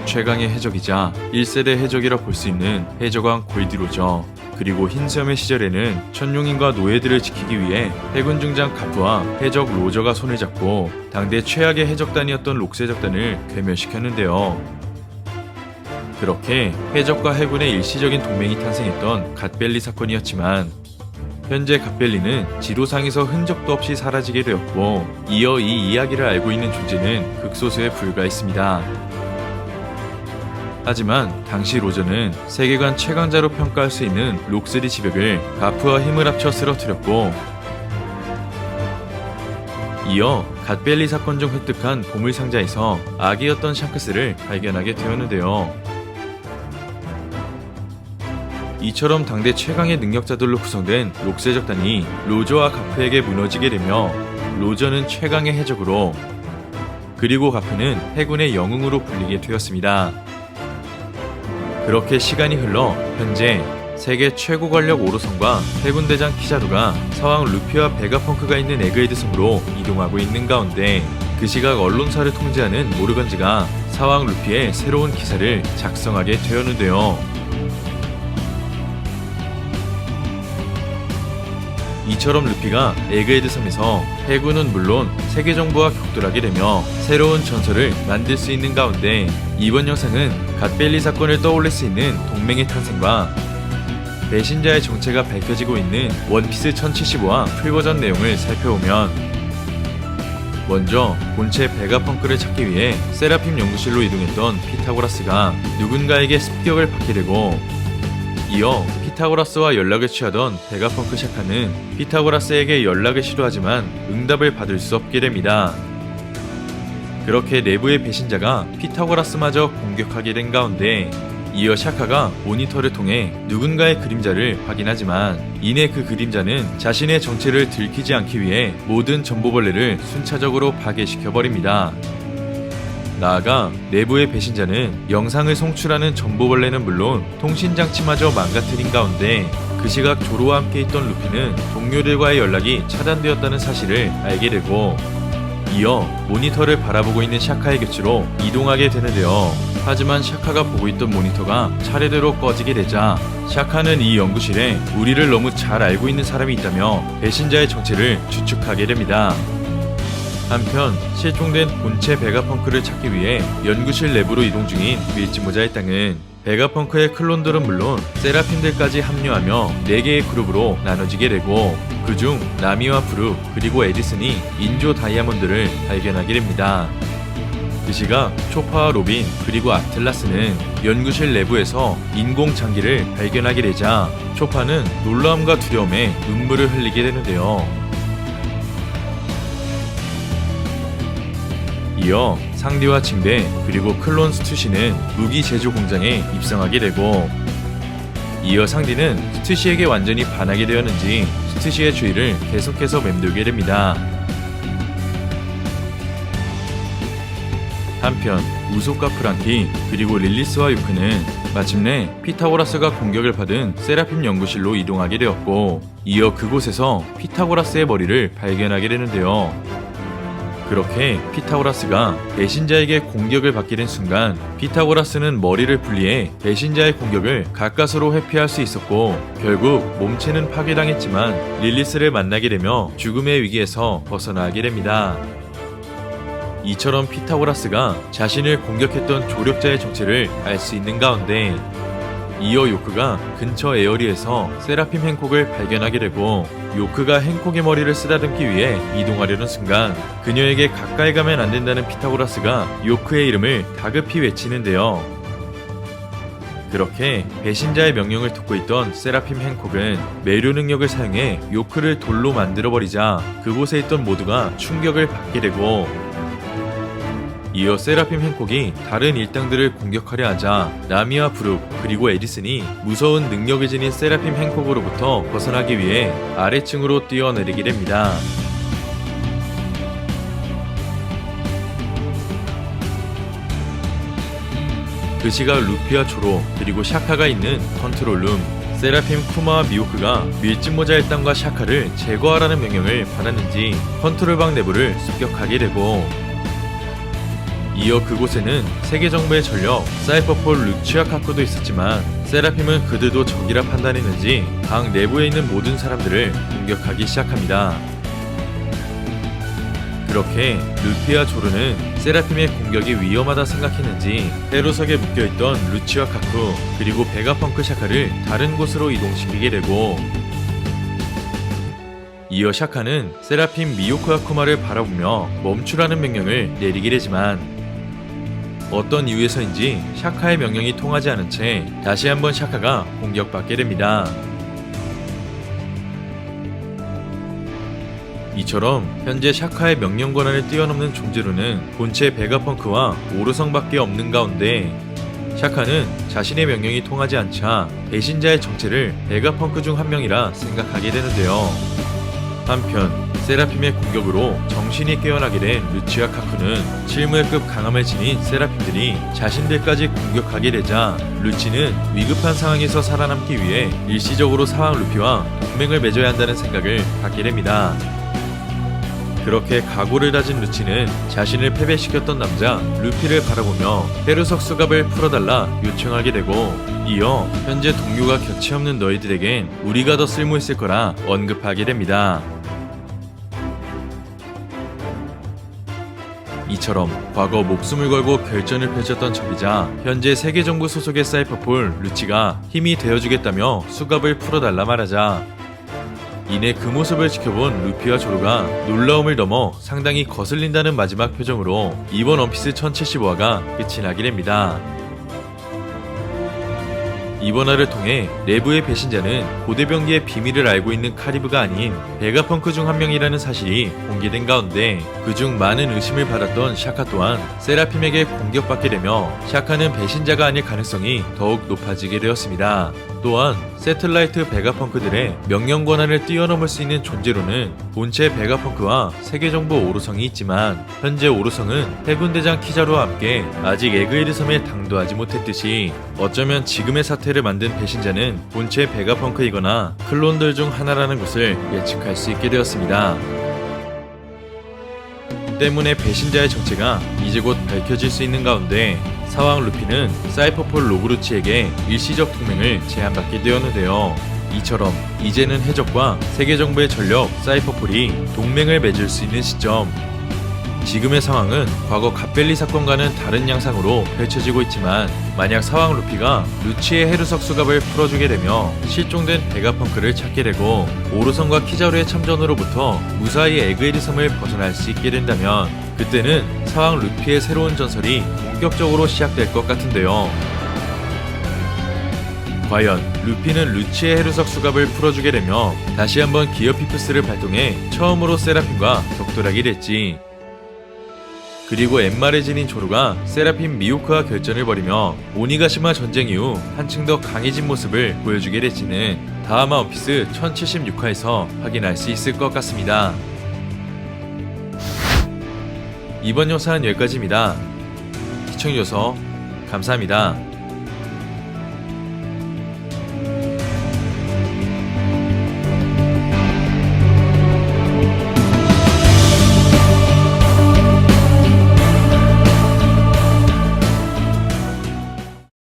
최강의 해적이자 1세대 해적이라 볼 수 있는 해적왕 골디로저, 그리고 흰수염의 시절에는 천룡인과 노예들을 지키기 위해 해군 중장 가프와 해적 로저가 손을 잡고 당대 최악의 해적단이었던 록세적단을 괴멸시켰는데요. 그렇게 해적과 해군의 일시적인 동맹이 탄생했던 갓벨리 사건이었지만, 현재 갓벨리는 지도상에서 흔적도 없이 사라지게 되었고, 이어 이 이야기를 알고 있는 존재는 극소수에 불과했습니다. 하지만 당시 로저는 세계관 최강자로 평가할 수 있는 록스리 지벽을 가프와 힘을 합쳐 쓰러뜨렸고, 이어 갓벨리 사건 중 획득한 보물상자에서 아기였던 샹크스를 발견하게 되었는데요. 이처럼 당대 최강의 능력자들로 구성된 록세적단이 로저와 가프에게 무너지게 되며, 로저는 최강의 해적으로, 그리고 가프는 해군의 영웅으로 불리게 되었습니다. 그렇게 시간이 흘러 현재 세계 최고 권력 오로성과 해군대장 키자루가 서왕 루피와 베가펑크가 있는 에그헤드 섬으로 이동하고 있는 가운데, 그 시각 언론사를 통제하는 모르건즈가 서왕 루피의 새로운 기사를 작성하게 되었는데요. 이처럼 루피가 에그헤드 섬에서 해군은 물론 세계 정부와 격돌하게 되며 새로운 전설을 만들 수 있는 가운데, 이번 영상은 갓벨리 사건을 떠올릴 수 있는 동맹의 탄생과 배신자의 정체가 밝혀지고 있는 원피스 1075와 풀버전 내용을 살펴보면, 먼저 본체 베가펑크를 찾기 위해 세라핌 연구실로 이동했던 피타고라스가 누군가에게 습격을 받게 되고, 이어 피타고라스와 연락을 취하던 베가펑크 샤카는 피타고라스에게 연락을 시도하지만 응답을 받을 수 없게 됩니다. 그렇게 내부의 배신자가 피타고라스마저 공격하게 된 가운데, 이어 샤카가 모니터를 통해 누군가의 그림자를 확인하지만, 이내 그 그림자는 자신의 정체를 들키지 않기 위해 모든 전보벌레를 순차적으로 파괴시켜버립니다. 나아가 내부의 배신자는 영상을 송출하는 전보벌레는 물론 통신장치마저 망가뜨린 가운데, 그 시각 조로와 함께 있던 루피는 동료들과의 연락이 차단되었다는 사실을 알게 되고, 이어 모니터를 바라보고 있는 샤카의 곁으로 이동하게 되는데요. 하지만 샤카가 보고 있던 모니터가 차례대로 꺼지게 되자, 샤카는 이 연구실에 우리를 너무 잘 알고 있는 사람이 있다며 배신자의 정체를 추측하게 됩니다. 한편 실종된 본체 베가펑크를 찾기 위해 연구실 내부로 이동 중인 밀짚모자의 땅은 베가펑크의 클론들은 물론 세라핌들까지 합류하며 4개의 그룹으로 나눠지게 되고, 그중 나미와 브룩 그리고 에디슨이 인조 다이아몬드를 발견하게 됩니다. 그 시각 초파와 로빈 그리고 아틀라스는 연구실 내부에서 인공장기를 발견하게 되자, 초파는 놀라움과 두려움에 눈물을 흘리게 되는데요. 이어 상디와 징베 그리고 클론 스투시는 무기 제조 공장에 입성하게 되고, 이어 상디는 스투시에게 완전히 반하게 되었는지 스투시의 주위를 계속해서 맴돌게 됩니다. 한편 우소카 프랑키 그리고 릴리스와 유크는 마침내 피타고라스가 공격을 받은 세라핌 연구실로 이동하게 되었고, 이어 그곳에서 피타고라스의 머리를 발견하게 되는데요. 그렇게 피타고라스가 배신자에게 공격을 받게 된 순간, 피타고라스는 머리를 분리해 배신자의 공격을 가까스로 회피할 수 있었고, 결국 몸체는 파괴당했지만 릴리스를 만나게 되며 죽음의 위기에서 벗어나게 됩니다. 이처럼 피타고라스가 자신을 공격했던 조력자의 정체를 알 수 있는 가운데, 이어 요크가 근처 에어리에서 세라핌 행콕을 발견하게 되고, 요크가 행콕의 머리를 쓰다듬기 위해 이동하려는 순간 그녀에게 가까이 가면 안 된다는 피타고라스가 요크의 이름을 다급히 외치는데요. 그렇게 배신자의 명령을 듣고 있던 세라핌 행콕은 매료 능력을 사용해 요크를 돌로 만들어버리자 그곳에 있던 모두가 충격을 받게 되고, 이어 세라핌 행콕이 다른 일당들을 공격하려 하자 나미와 브룩 그리고 에디슨이 무서운 능력을 지닌 세라핌 행콕으로부터 벗어나기 위해 아래층으로 뛰어내리게 됩니다. 그 시각 루피와 조로 그리고 샤카가 있는 컨트롤룸, 세라핌, 쿠마와 미호크가 밀짚 모자의 땅과 샤카를 제거하라는 명령을 받았는지 컨트롤방 내부를 습격하게 되고, 이어 그곳에는 세계 정부의 전력 사이퍼폴 루치와 카쿠도 있었지만 세라핌은 그들도 적이라 판단했는지 방 내부에 있는 모든 사람들을 공격하기 시작합니다. 그렇게 루피와 조르는 세라핌의 공격이 위험하다 생각했는지 페로석에 묶여있던 루치와 카쿠 그리고 베가펑크 샤카를 다른 곳으로 이동시키게 되고, 이어 샤카는 세라핌, 미호크와 쿠마를 바라보며 멈추라는 명령을 내리게 되지만 어떤 이유에서인지 샤카의 명령이 통하지 않은 채 다시 한번 샤카가 공격받게 됩니다. 이처럼 현재 샤카의 명령 권한을 뛰어넘는 존재로는 본체 베가펑크와 오르성밖에 없는 가운데, 샤카는 자신의 명령이 통하지 않자 배신자의 정체를 베가펑크 중 한 명이라 생각하게 되는데요. 한편 세라핌의 공격으로 정신이 깨어나게 된 루치와 카쿠는 실무회급 강함을 지닌 세라핌들이 자신들까지 공격하게 되자 루치는 위급한 상황에서 살아남기 위해 일시적으로 사왕 루피와 동맹을 맺어야 한다는 생각을 갖게 됩니다. 그렇게 각오를 다진 루치는 자신을 패배시켰던 남자 루피를 바라보며 페르석 수갑을 풀어달라 요청하게 되고, 이어 현재 동료가 곁이 없는 너희들에겐 우리가 더 쓸모있을 거라 언급하게 됩니다. 이처럼 과거 목숨을 걸고 결전을 펼쳤던 적이자 현재 세계정부 소속의 사이퍼폴 루치가 힘이 되어주겠다며 수갑을 풀어달라 말하자, 이내 그 모습을 지켜본 루피와 조로가 놀라움을 넘어 상당히 거슬린다는 마지막 표정으로 이번 원피스 1075화가 끝이 나게 됩니다. 이번 화를 통해 내부의 배신자는 고대병기의 비밀을 알고 있는 카리브가 아닌 베가펑크 중 한 명이라는 사실이 공개된 가운데, 그중 많은 의심을 받았던 샤카 또한 세라핌에게 공격받게 되며 샤카는 배신자가 아닐 가능성이 더욱 높아지게 되었습니다. 또한 세틀라이트 베가펑크들의 명령 권한을 뛰어넘을 수 있는 존재로는 본체 베가펑크와 세계정부 오로성이 있지만 현재 오로성은 해군대장 키자루와 함께 아직 에그이드 섬에 당도하지 못했듯이 어쩌면 지금의 사태를 만든 배신자는 본체 베가펑크이거나 클론들 중 하나라는 것을 예측할 수 있게 되었습니다. 때문에 배신자의 정체가 이제 곧 밝혀질 수 있는 가운데 사왕 루피는 사이퍼폴 로그루치에게 일시적 동맹을 제안받게 되었는데요. 이처럼 이제는 해적과 세계정부의 전력 사이퍼폴이 동맹을 맺을 수 있는 시점, 지금의 상황은 과거 갓벨리 사건과는 다른 양상으로 펼쳐지고 있지만 만약 사왕 루피가 루치의 헤르석 수갑을 풀어주게 되며 실종된 베가펑크를 찾게 되고 오르성과 키자루의 참전으로부터 무사히 에그에리 섬을 벗어날 수 있게 된다면 그때는 사왕 루피의 새로운 전설이 본격적으로 시작될 것 같은데요. 과연 루피는 루치의 헤르석 수갑을 풀어주게 되며 다시 한번 기어 피프스를 발동해 처음으로 세라핌과 격돌하게 될지, 그리고 엠마를 지닌 조루가 세라핌 미호크와 결전을 벌이며 오니가시마 전쟁 이후 한층 더 강해진 모습을 보여주게 될지는 다음화 원피스 1076화에서 확인할 수 있을 것 같습니다. 이번 영상은 여기까지입니다. 시청해주셔서 감사합니다.